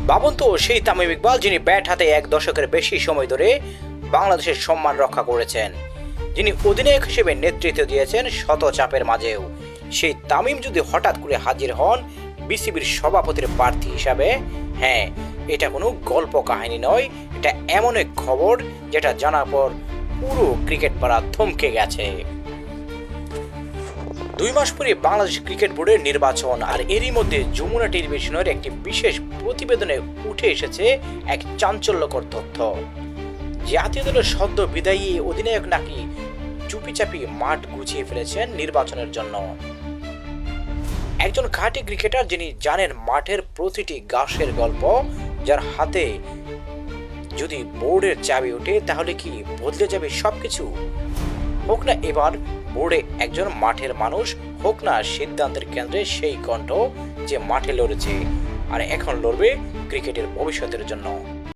ভাবুন তো, সেই তামিম ইকবাল যিনি ব্যাট হাতে এক দশকের বেশি সময় ধরে বাংলাদেশের সম্মান রক্ষা করেছেন, যিনি অধিনায়ক হিসেবে নেতৃত্ব দিয়েছেন শত চাপের মাঝেও, সেই তামিম যদি হঠাৎ করে হাজির হন বিসিবির সভাপতির প্রার্থী হিসাবে, হ্যাঁ, এটা কোনো গল্প কাহিনী নয়, এটা এমন এক খবর যেটা জানার পর পুরো ক্রিকেট পাড়া থমকে গেছে। 2 মাস পরে বাংলাদেশ ক্রিকেট বোর্ডের নির্বাচন, আর এরই মধ্যে যমুনা টেলিভিশনের একটি বিশেষ প্রতিবেদনে উঠে এসেছে এক চাঞ্চল্যকর তথ্য। জাতীয় দলের সদ্য বিদায়ী অধিনায়ক নাকি চুপিচাপি মাঠ গুছিয়ে ফেলেছেন নির্বাচনের জন্য। একজন খাঁটি ক্রিকেটার যিনি জানেন মাঠের প্রতিটি ঘাসের গল্প, যার হাতে যদি বোর্ডের চাবি ওঠে তাহলে কি বদলে যাবে সবকিছু। হোক না এবার বোর্ডে একজন মাঠের মানুষ, হোক না সিদ্ধান্তের কেন্দ্রে সেই কণ্ঠ যে মাঠে লড়েছে আর এখন লড়বে ক্রিকেটের ভবিষ্যতের জন্য।